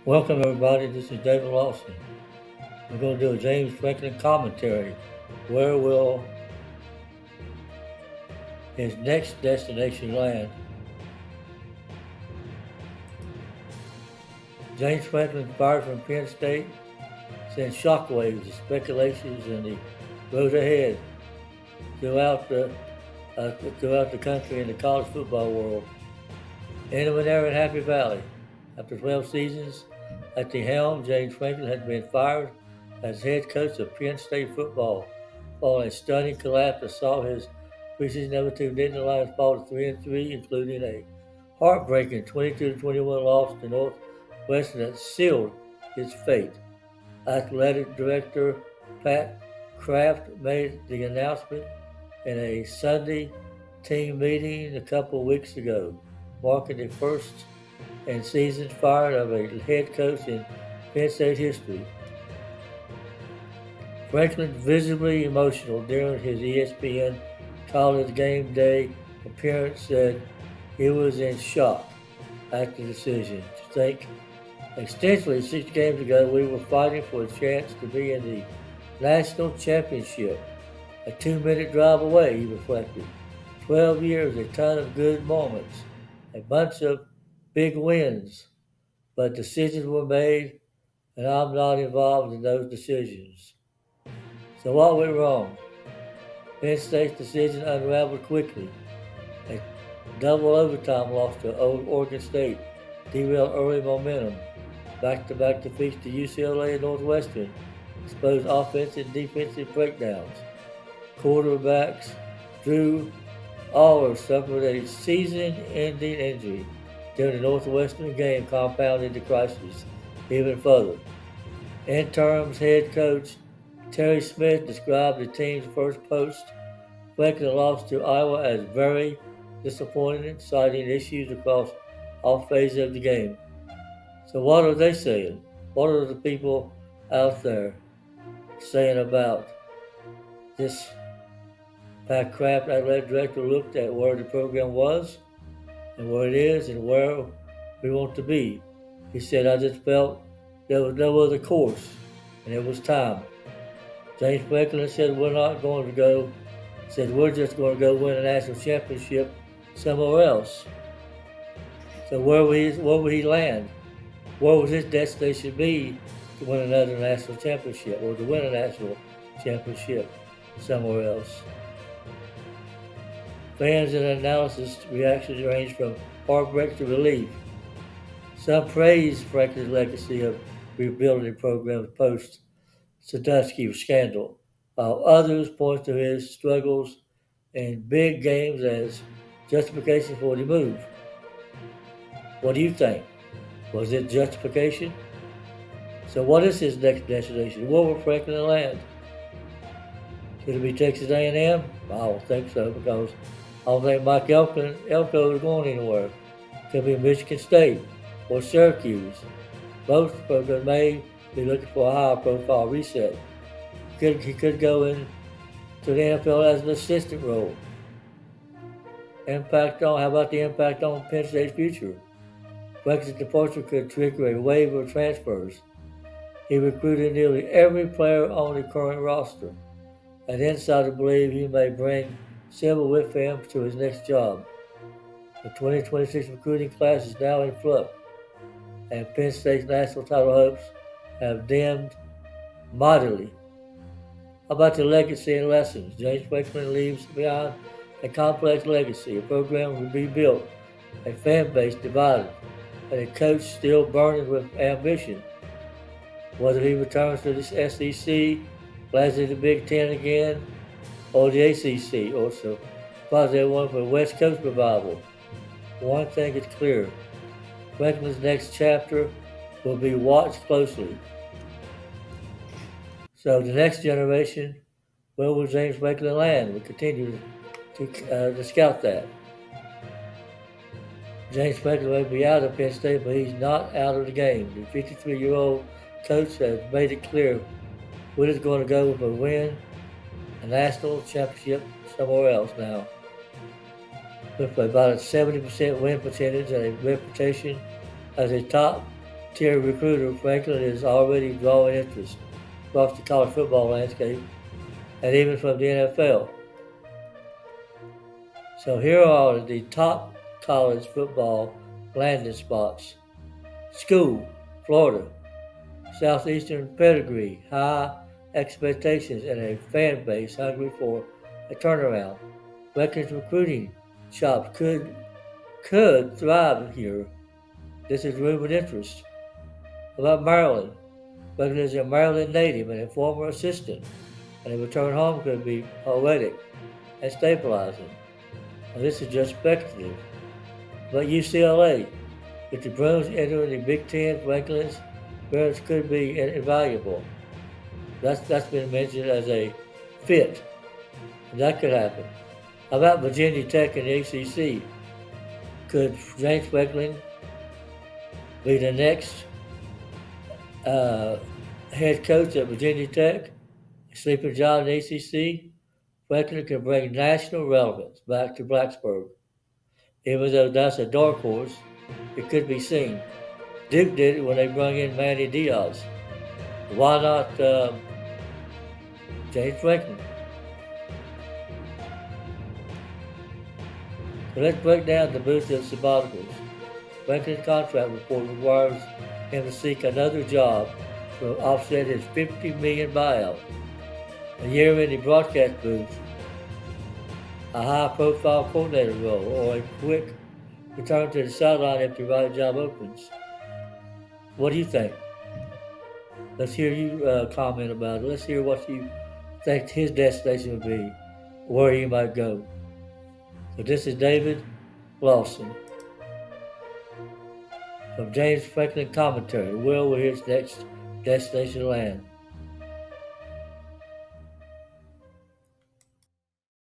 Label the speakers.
Speaker 1: Welcome everybody, this is David Lawson. We're going to do a James Franklin commentary. Where will his next destination land? James Franklin fired from Penn State sends shockwaves, the speculations, and the road ahead throughout the country and the college football world. End of an era in Happy Valley. After 12 seasons at the helm, James Franklin had been fired as head coach of Penn State football, following a stunning collapse that saw his preseason number 2 Nittany Lions fall to 3-3, including a heartbreaking 22-21 loss to Northwestern that sealed his fate. Athletic director Pat Kraft made the announcement in a Sunday team meeting a couple of weeks ago, marking the first and season fired of a head coach in Penn State history. Franklin, visibly emotional during his ESPN College Game Day appearance, said he was in shock at the decision. To think extensively 6 games ago we were fighting for a chance to be in the national championship, a 2-minute drive away, he reflected. 12 years, a ton of good moments, a bunch of big wins, but decisions were made, and I'm not involved in those decisions. So what went wrong? Penn State's decision unraveled quickly. A double overtime loss to Oregon State derailed early momentum. Back-to-back defeats to UCLA and Northwestern exposed offensive and defensive breakdowns. Quarterbacks Drew Aller suffered a season-ending injury during the Northwestern game, compounded the crisis even further. Interim head coach Terry Smith described the team's first post-Franklin loss to Iowa as very disappointing, citing issues across all phases of the game. So what are they saying? What are the people out there saying about this? Pat Kraft, athletic director, looked at where the program was and where it is and where we want to be. He said, I just felt there was no other course, and it was time. James Franklin said, we're not going to go, said, we're just going to go win a national championship somewhere else. So where will he land? Where would his destination be to win another national championship or to win a national championship somewhere else? Fans and analysts' reactions range from heartbreak to relief. Some praise Franklin's legacy of rebuilding the program's post-Sadusky scandal, while others point to his struggles in big games as justification for the move. What do you think? Was it justification? So what is his next destination? Where will Franklin land? Could it be Texas A&M? I don't think so, because I don't think Mike Elko is going anywhere. Could be Michigan State or Syracuse. Both programs may be looking for a higher profile reset. He could go into the NFL as an assistant role. How about the impact on Penn State's future? Franklin's departure could trigger a wave of transfers. He recruited nearly every player on the current roster. An insider believes he may bring several with him to his next job. The 2026 recruiting class is now in flux, and Penn State's national title hopes have dimmed mightily. How about the legacy and lessons? James Franklin leaves behind a complex legacy, a program rebuilt, a fan base divided, and a coach still burning with ambition. Whether he returns to the SEC, lands in the Big Ten again, or the ACC, or so probably everyone for the West Coast revival. One thing is clear: Franklin's next chapter will be watched closely. So the next generation, where will James Franklin land? We continue to scout that. James Franklin may be out of Penn State, but he's not out of the game. The 53-year-old coach has made it clear we're just going to go with a win, a national championship somewhere else now. With about a 70% win percentage and a reputation as a top tier recruiter, Franklin is already drawing interest across the college football landscape and even from the NFL. So here are the top college football landing spots. School, Florida. Southeastern pedigree, high expectations, and a fan base hungry for a turnaround. Records recruiting shops could thrive here. This is rumored interest. About Maryland. Franklin is a Maryland native and a former assistant, and a return home could be poetic and stabilizing. Now, this is just speculative. But UCLA, with the Bruins entering the Big Ten, Franklin's experience could be invaluable. That's been mentioned as a fit. And that could happen. How about Virginia Tech and the ACC? Could James Franklin be the next head coach at Virginia Tech? A sleeping job in the ACC? Franklin can bring national relevance back to Blacksburg. Even though that's a dark horse, it could be seen. Duke did it when they brought in Manny Diaz. Why not James Franklin? So let's break down the boost of sabbaticals. Franklin's contract report requires him to seek another job to offset his $50 million buyout. A year in the broadcast booth, a high-profile coordinator role, or a quick return to the sideline if the right job opens. What do you think? Let's hear you comment about it. Let's hear what you think his destination would be, where he might go. So this is David Lawson from James Franklin Commentary. Where will his next destination land?